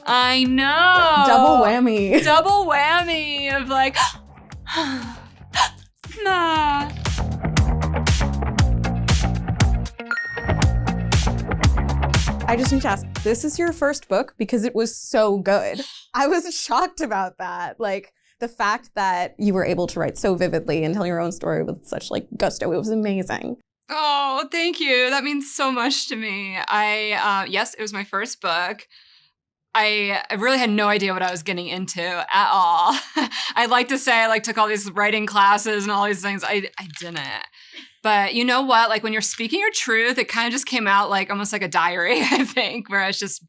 I know. Double whammy. Double whammy of like, nah. I just need to ask, this is your first book because it was so good. I was shocked about that. Like the fact that you were able to write so vividly and tell your own story with such like gusto, it was amazing. Oh, thank you. That means so much to me. Yes, it was my first book. I really had no idea what I was getting into at all. I'd like to say I took all these writing classes and all these things. I didn't. But you know what? Like when you're speaking your truth, it kind of just came out like almost like a diary, I think, where it's just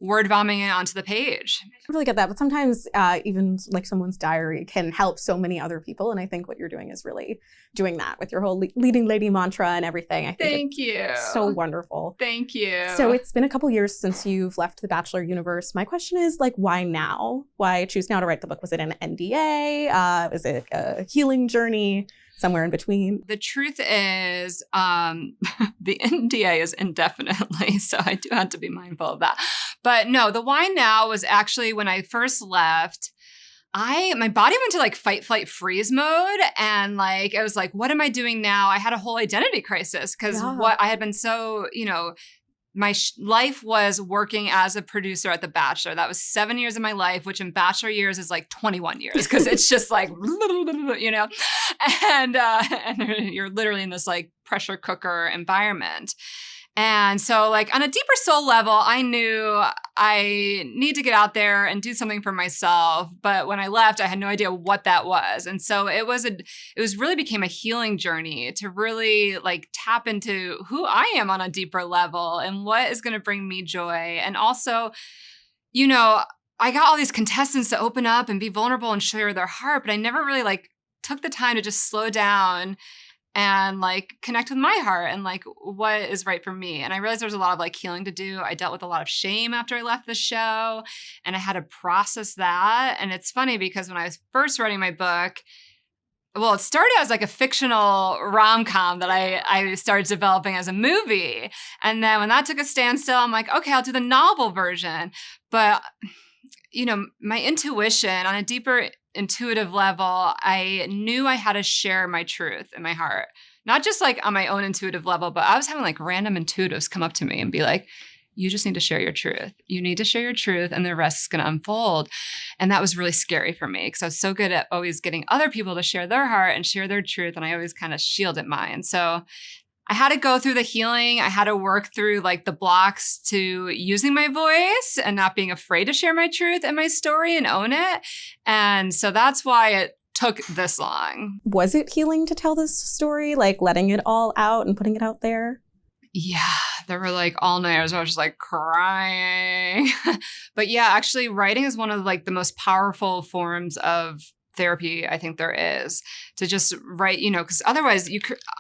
word vomiting it onto the page. I really get that. But sometimes even like someone's diary can help so many other people. And I think what you're doing is really doing that with your whole leading lady mantra and everything. I think Thank you. So wonderful. Thank you. So it's been a couple years since you've left the Bachelor universe. My question is like, why now? Why choose now to write the book? Was it an NDA? Was it a healing journey? Somewhere in between? The truth is, the NDA is indefinitely, so I do have to be mindful of that. But no, the why now was actually when I first left, my body went to like fight, flight, freeze mode. And like, I was like, what am I doing now? I had a whole identity crisis because what I had been so, my life was working as a producer at The Bachelor. That was 7 years of my life, which in Bachelor years is like 21 years because it's just like, and you're literally in this like pressure cooker environment. And so like on a deeper soul level, I knew I need to get out there and do something for myself. But when I left, I had no idea what that was. And so it really became a healing journey to really like tap into who I am on a deeper level and what is going to bring me joy. And also, I got all these contestants to open up and be vulnerable and share their heart, but I never really like took the time to just slow down and like connect with my heart and like what is right for me. And I realized there was a lot of like healing to do. I dealt with a lot of shame after I left the show and I had to process that. And it's funny because when I was first writing my book, well, it started as like a fictional rom-com that I started developing as a movie. And then when that took a standstill, I'm like, okay, I'll do the novel version. But, my intuition on a deeper intuitive level, I knew I had to share my truth in my heart. Not just like on my own intuitive level, but I was having like random intuitives come up to me and be like, you just need to share your truth. You need to share your truth and the rest is going to unfold. And that was really scary for me because I was so good at always getting other people to share their heart and share their truth. And I always kind of shielded mine. So I had to go through the healing. I had to work through like the blocks to using my voice and not being afraid to share my truth and my story and own it. And so that's why it took this long. Was it healing to tell this story? Like letting it all out and putting it out there? Yeah, there were like all-nighters where I was just like crying. But yeah, actually writing is one of like the most powerful forms of therapy I think there is, to just write, because otherwise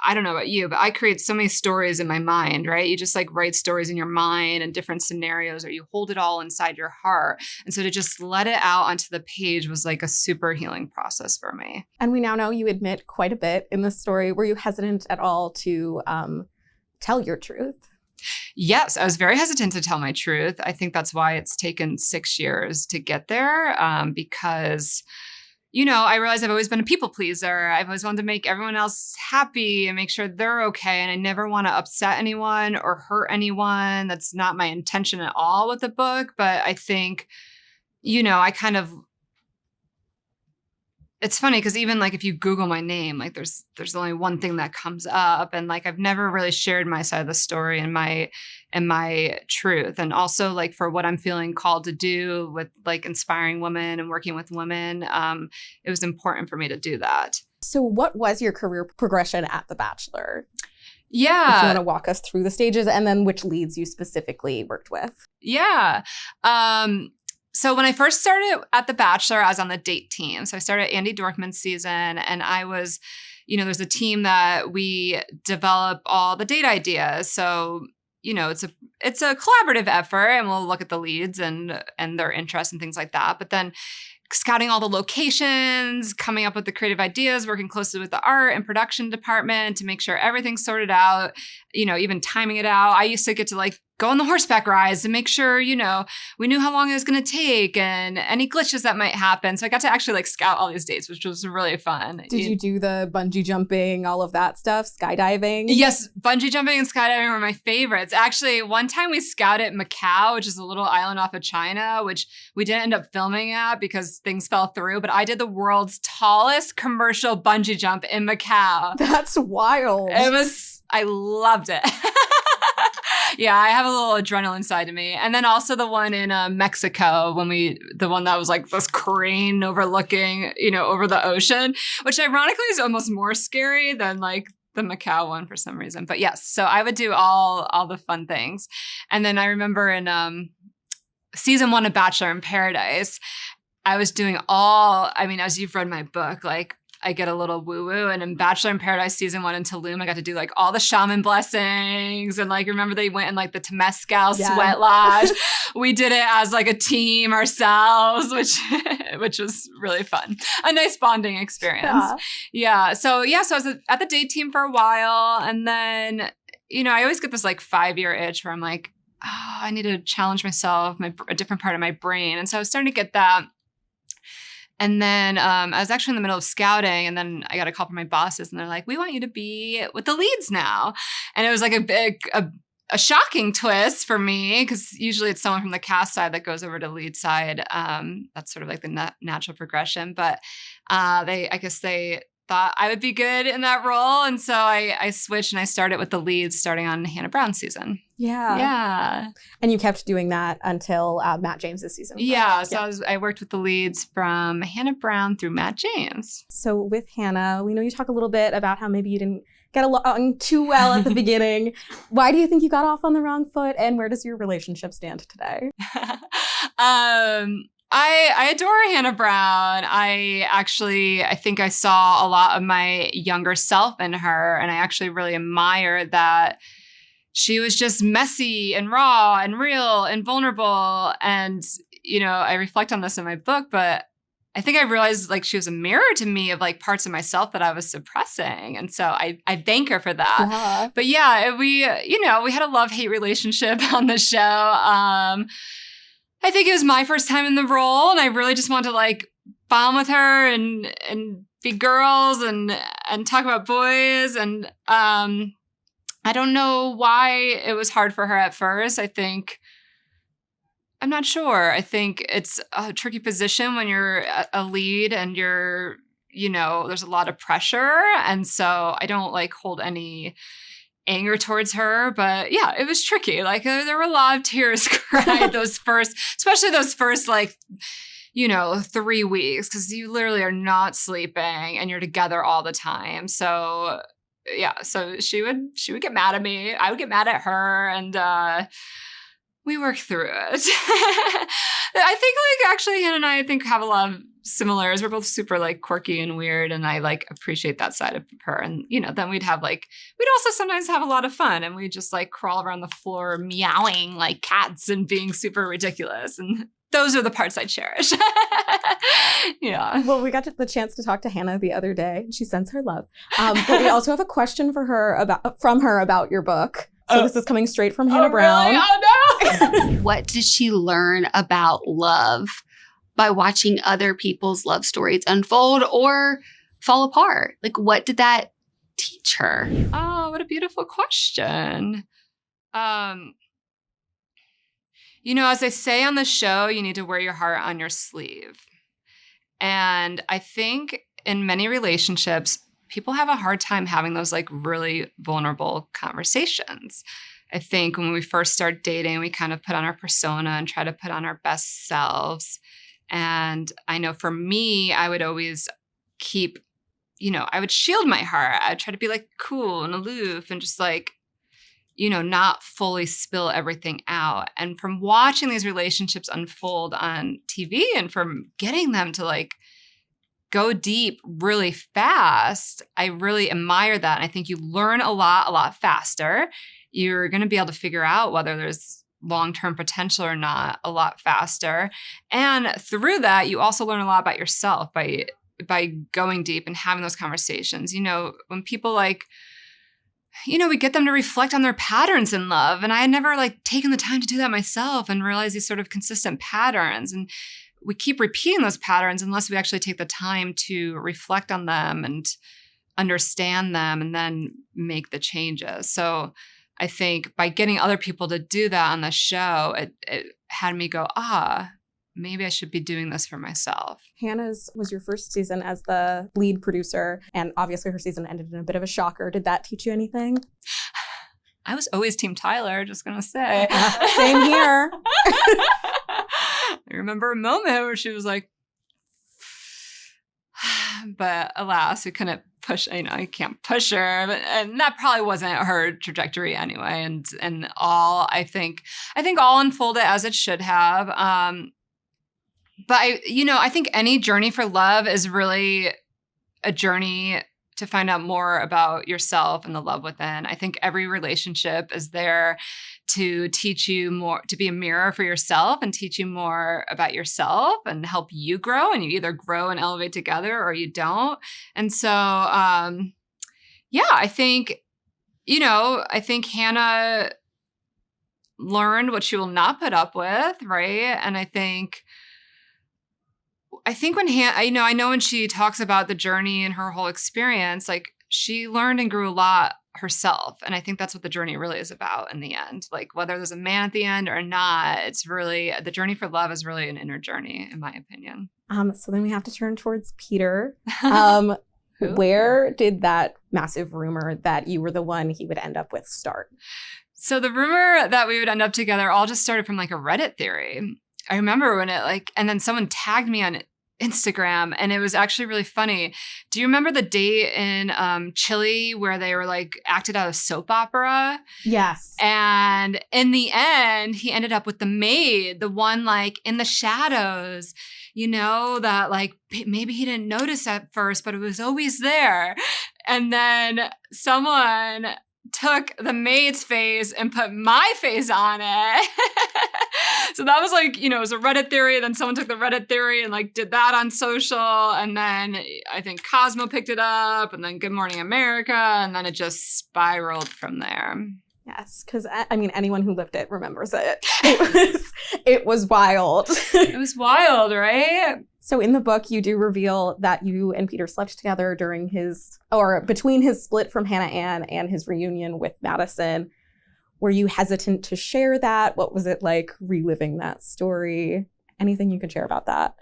I don't know about you, but I create so many stories in my mind, right? You just like write stories in your mind and different scenarios, or you hold it all inside your heart. And so to just let it out onto the page was like a super healing process for me. And we now know you admit quite a bit in this story. Were you hesitant at all to tell your truth? Yes, I was very hesitant to tell my truth. I think that's why it's taken 6 years to get there, because I realized I've always been a people pleaser. I've always wanted to make everyone else happy and make sure they're okay. And I never want to upset anyone or hurt anyone. That's not my intention at all with the book. But I think, it's funny because even like if you Google my name, like there's only one thing that comes up, and like I've never really shared my side of the story and my truth, and also like for what I'm feeling called to do with like inspiring women and working with women, it was important for me to do that. So what was your career progression at The Bachelor? Yeah, if you want to walk us through the stages and then which leads you specifically worked with. Yeah. So when I first started at The Bachelor, I was on the date team. So I started Andy Dorfman's season, and I was, there's a team that we develop all the date ideas. So, it's a collaborative effort, and we'll look at the leads and their interests and things like that. But then scouting all the locations, coming up with the creative ideas, working closely with the art and production department to make sure everything's sorted out, even timing it out. I used to get to like go on the horseback rides to make sure, you know, we knew how long it was going to take and any glitches that might happen. So I got to actually like scout all these dates, which was really fun. Did you do the bungee jumping, all of that stuff, skydiving? Yes, bungee jumping and skydiving were my favorites. Actually, one time we scouted Macau, which is a little island off of China, which we didn't end up filming at because things fell through. But I did the world's tallest commercial bungee jump in Macau. That's wild. I loved it. Yeah, I have a little adrenaline side to me. And then also the one in Mexico, the one that was like this crane overlooking, you know, over the ocean, which ironically is almost more scary than like the Macau one for some reason. But yes, so I would do all the fun things. And then I remember in season 1 of Bachelor in Paradise, I was doing as you've read my book, like I get a little woo-woo. And in Bachelor in Paradise season 1 in Tulum, I got to do like all the shaman blessings. And like, remember they went in like the Temescal sweat lodge. We did it as like a team ourselves, which was really fun. A nice bonding experience. Yeah. So I was at the date team for a while. And then, you know, I always get this like 5-year itch where I'm like, oh, I need to challenge myself, a different part of my brain. And so I was starting to get that. And then I was actually in the middle of scouting, and then I got a call from my bosses, and they're like, "We want you to be with the leads now." And it was like a shocking twist for me because usually it's someone from the cast side that goes over to lead side. That's sort of like the natural progression. But I guess they thought I would be good in that role, and so I switched and I started with the leads, starting on Hannah Brown's season. Yeah. And you kept doing that until Matt James's season. Yeah. So I worked with the leads from Hannah Brown through Matt James. So with Hannah, we know you talk a little bit about how maybe you didn't get along too well at the beginning. Why do you think you got off on the wrong foot? And where does your relationship stand today? I adore Hannah Brown. I think I saw a lot of my younger self in her, and I actually really admire that she was just messy and raw and real and vulnerable. And, you know, I reflect on this in my book, but I think I realized like she was a mirror to me of like parts of myself that I was suppressing. And so I thank her for that. Yeah. But yeah, we had a love-hate relationship on the show. I think it was my first time in the role, and I really just wanted to like bond with her and be girls and talk about boys. And I don't know why it was hard for her at first. I'm not sure. I think it's a tricky position when you're a lead and you're, you know, there's a lot of pressure. And so I don't like hold any anger towards her, but yeah, it was tricky. Like there were a lot of tears cried especially those first like, you know, 3 weeks, because you literally are not sleeping and you're together all the time. So yeah, so she would get mad at me. I would get mad at her, and we worked through it. I think like actually Hannah and I think have a lot of similarities. We're both super like quirky and weird, and I like appreciate that side of her. And you know, then we'd also sometimes have a lot of fun, and we just like crawl around the floor meowing like cats and being super ridiculous. And those are the parts I cherish. Yeah. Well, we got the chance to talk to Hannah the other day. She sends her love. But we also have a question from her about your book. So this is coming straight from Hannah Brown. Really? Oh, no. What did she learn about love by watching other people's love stories unfold or fall apart? Like, what did that teach her? Oh, what a beautiful question. You know, as I say on the show, you need to wear your heart on your sleeve. And I think in many relationships, people have a hard time having those like really vulnerable conversations. I think when we first start dating, we kind of put on our persona and try to put on our best selves. And I know for me, I would always keep, you know, I would shield my heart. I'd try to be like cool and aloof and just like, you know, not fully spill everything out. And from watching these relationships unfold on TV and from getting them to like go deep really fast, I really admire that. And I think you learn a lot faster. You're going to be able to figure out whether there's long-term potential or not a lot faster. And through that, you also learn a lot about yourself by going deep and having those conversations. You know, when people like we get them to reflect on their patterns in love. And I had never like taken the time to do that myself and realize these sort of consistent patterns. And we keep repeating those patterns unless we actually take the time to reflect on them and understand them and then make the changes. So I think by getting other people to do that on the show, it had me go, maybe I should be doing this for myself. Hannah's was your first season as the lead producer, and obviously her season ended in a bit of a shocker. Did that teach you anything? I was always Team Tyler, just gonna say. Same here. I remember a moment where she was like, but alas, we couldn't push, I can't push her. And that probably wasn't her trajectory anyway. And all, I think all unfolded as it should have. But I think any journey for love is really a journey to find out more about yourself and the love within. I think every relationship is there to teach you more, to be a mirror for yourself and teach you more about yourself and help you grow. And you either grow and elevate together or you don't. And so, I think Hannah learned what she will not put up with, right? And I think when Hannah, I know when she talks about the journey and her whole experience, like she learned and grew a lot herself. And I think that's what the journey really is about in the end. Like whether there's a man at the end or not, it's really, the journey for love is really an inner journey, in my opinion. So then we have to turn towards Peter. Where did that massive rumor that you were the one he would end up with start? So the rumor that we would end up together all just started from like a Reddit theory. I remember when and then someone tagged me on Instagram, and it was actually really funny. Do you remember the date in Chile where they were like acted out a soap opera? Yes. And in the end, he ended up with the maid, the one like in the shadows, that like maybe he didn't notice at first, but it was always there. And then someone took the maid's face and put my face on it. So that was like, it was a Reddit theory. Then someone took the Reddit theory and like did that on social. And then I think Cosmo picked it up, and then Good Morning America. And then it just spiraled from there. Yes, because anyone who lived it remembers it. It was wild. It was wild, right? So in the book, you do reveal that you and Peter slept together between his split from Hannah Ann and his reunion with Madison. Were you hesitant to share that? What was it like reliving that story? Anything you could share about that?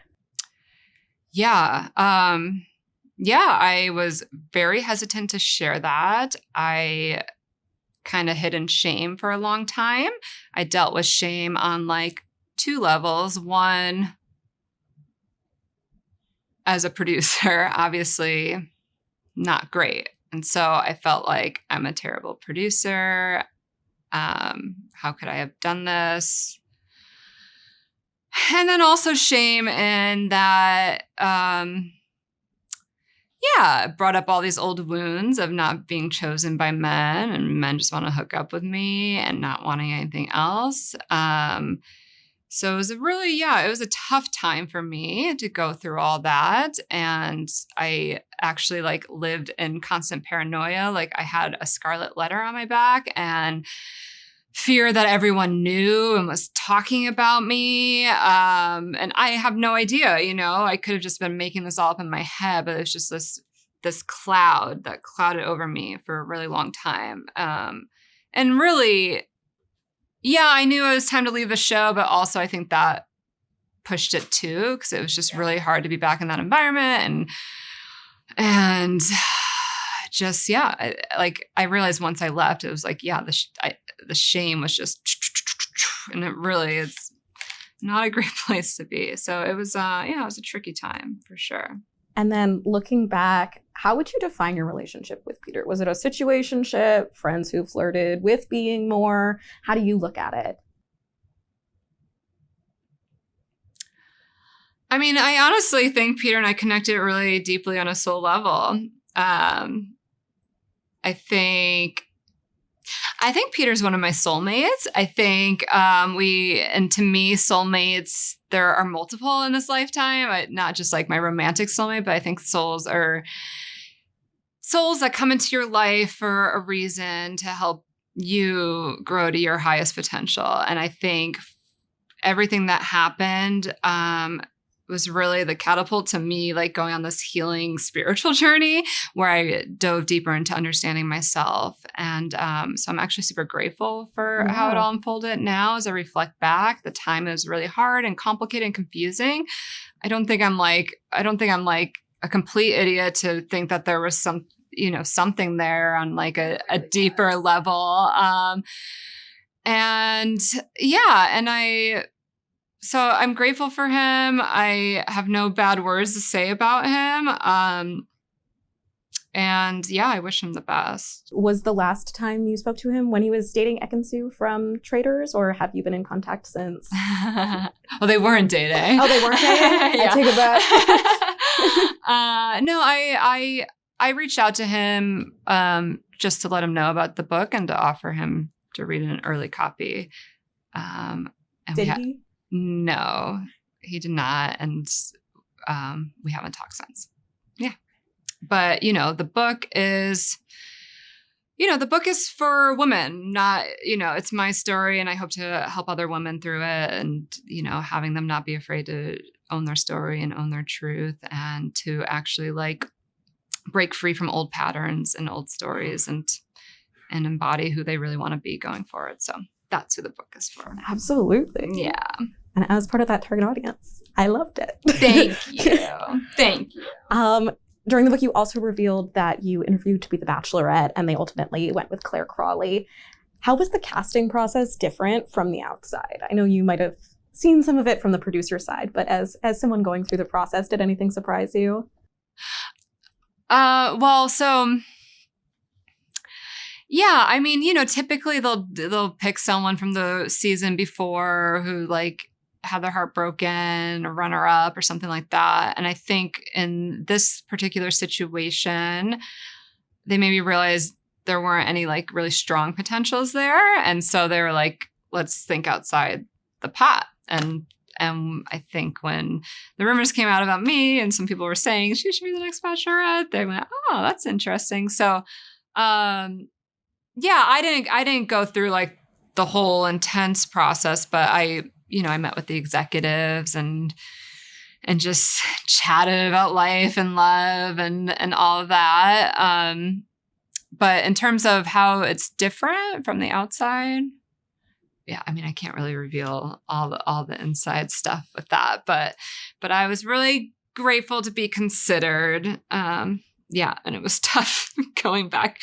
Yeah. I was very hesitant to share that. I kind of hid in shame for a long time. I dealt with shame on like two levels. One, as a producer, obviously not great. And so I felt like I'm a terrible producer. How could I have done this? And then also shame in that, it brought up all these old wounds of not being chosen by men, and men just want to hook up with me and not wanting anything else. So it was it was a tough time for me to go through all that. And I actually like lived in constant paranoia. Like I had a scarlet letter on my back and fear that everyone knew and was talking about me. And I have no idea, I could have just been making this all up in my head, but it was just this cloud that clouded over me for a really long time. And really, I knew it was time to leave the show, but also I think that pushed it too, because it was just really hard to be back in that environment. And just, I realized once I left, it was like, the shame was just, and it really is not a great place to be. So it was, it was a tricky time for sure. And then looking back, how would you define your relationship with Peter? Was it a situationship, friends who flirted with being more? How do you look at it? I mean, I honestly think Peter and I connected really deeply on a soul level. I think Peter's one of my soulmates. I think to me, soulmates, there are multiple in this lifetime. Not just like my romantic soulmate, but I think souls are souls that come into your life for a reason to help you grow to your highest potential. And I think everything that happened was really the catapult to me, like going on this healing spiritual journey where I dove deeper into understanding myself. And so I'm actually super grateful for how it all unfolded now as I reflect back. The time is really hard and complicated and confusing. I don't think I'm like a complete idiot to think that there was something there on like a deeper level. So I'm grateful for him. I have no bad words to say about him. And yeah, I wish him the best. Was the last time you spoke to him when he was dating Ekin-Su from Traders, or have you been in contact since? Well, they weren't dating. Oh, they weren't dating? Yeah. I take it back. No, I reached out to him just to let him know about the book and to offer him to read an early copy. Did he? No, he did not. And we haven't talked since. Yeah. But, the book is for women, not, it's my story, and I hope to help other women through it and, having them not be afraid to own their story and own their truth and to actually like break free from old patterns and old stories and embody who they really want to be going forward. So that's who the book is for. Absolutely. Yeah. And as part of that target audience, I loved it. Thank you. Thank you. During the book, you also revealed that you interviewed to be the Bachelorette, and they ultimately went with Claire Crawley. How was the casting process different from the outside? I know you might have seen some of it from the producer side, but as someone going through the process, did anything surprise you? Yeah, I mean, typically they'll pick someone from the season before who like had their heart broken, or runner up or something like that. And I think in this particular situation, they maybe realized there weren't any like really strong potentials there. And so they were like, let's think outside the pot. And I think when the rumors came out about me and some people were saying she should be the next Bachelorette, they went, oh, that's interesting. So, yeah, I didn't go through like the whole intense process, but I met with the executives and just chatted about life and love and all of that. But in terms of how it's different from the outside, yeah, I mean, I can't really reveal all the inside stuff with that, but I was really grateful to be considered. Yeah, and it was tough going back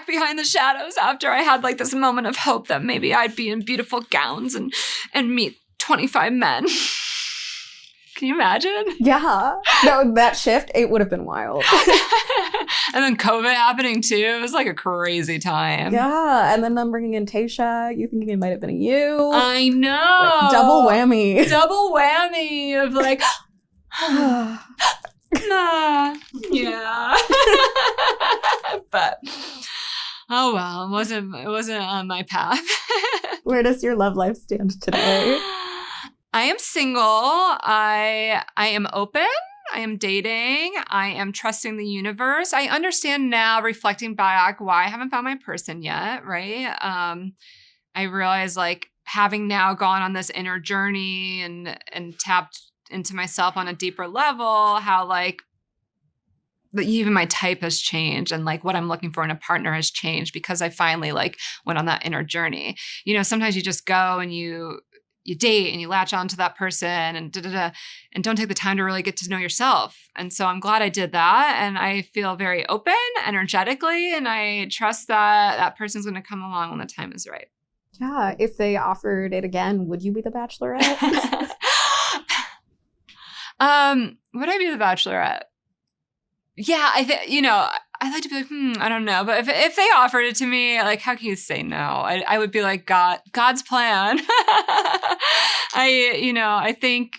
behind the shadows after I had like this moment of hope that maybe I'd be in beautiful gowns and meet 25 men. Can you imagine? Yeah. No, that shift, it would have been wild. And then COVID happening too. It was like a crazy time. Yeah, and then them bringing in Tayshia, you thinking it might have been you. I know. Like, double whammy. Double whammy of like, nah. Yeah. But oh well, it wasn't on my path. Where does your love life stand today? I am single. I am open. I am dating. I am trusting the universe. I understand now, reflecting back, why I haven't found my person yet, right? I realize like having now gone on this inner journey and tapped into myself on a deeper level, how like even my type has changed and like what I'm looking for in a partner has changed because I finally like went on that inner journey. Sometimes you just go and you date and you latch on to that person and and don't take the time to really get to know yourself. And so I'm glad I did that. And I feel very open energetically. And I trust that that person's going to come along when the time is right. Yeah. If they offered it again, would you be the Bachelorette? Would I be the Bachelorette? Yeah, I'd like to be like, I don't know. But if they offered it to me, like, how can you say no? I would be like, God's plan. I think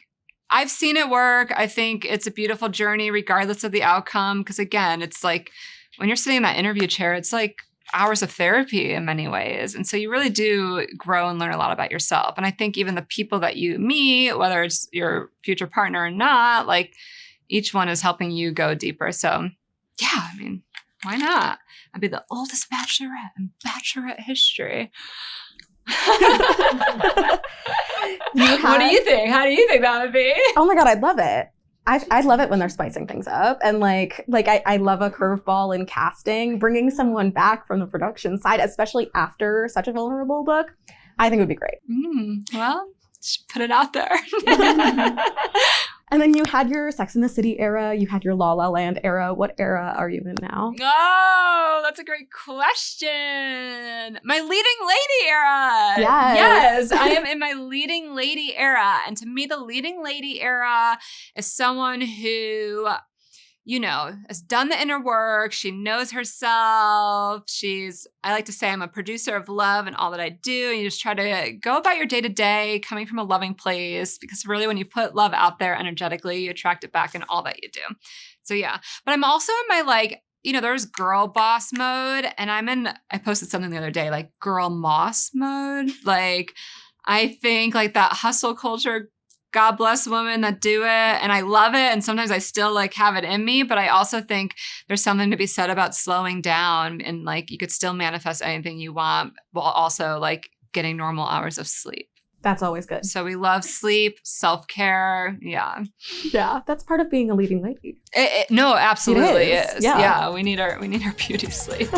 I've seen it work. I think it's a beautiful journey regardless of the outcome. Because again, it's like when you're sitting in that interview chair, it's like hours of therapy in many ways. And so you really do grow and learn a lot about yourself. And I think even the people that you meet, whether it's your future partner or not, like each one is helping you go deeper. So yeah, I mean, Why not? I'd be the oldest bachelorette in bachelorette history. What do you think? How do you think that would be? Oh my God, I'd love it. I love it when they're spicing things up. And I love a curveball in casting, bringing someone back from the production side, especially after such a vulnerable book, I think would be great. Well, just put it out there. And then you had your Sex and the City era. You had your La La Land era. What era are you in now? Oh, that's a great question. My leading lady era. Yes. I am in my leading lady era. And to me, the leading lady era is someone who, you know, has done the inner work. She knows herself. I like to say I'm a producer of love in all that I do. And you just try to go about your day to day coming from a loving place, because really when you put love out there energetically, you attract it back in all that you do. So yeah, but I'm also in my there's girl boss mode, and I posted something the other day, like girl moss mode. Like I think like that hustle culture, God bless women that do it. And I love it. And sometimes I still have it in me, but I also think there's something to be said about slowing down, and you could still manifest anything you want while also getting normal hours of sleep. That's always good. So we love sleep, self-care. Yeah. Yeah. That's part of being a leading lady. No, absolutely It is. is. Yeah. We need our beauty sleep.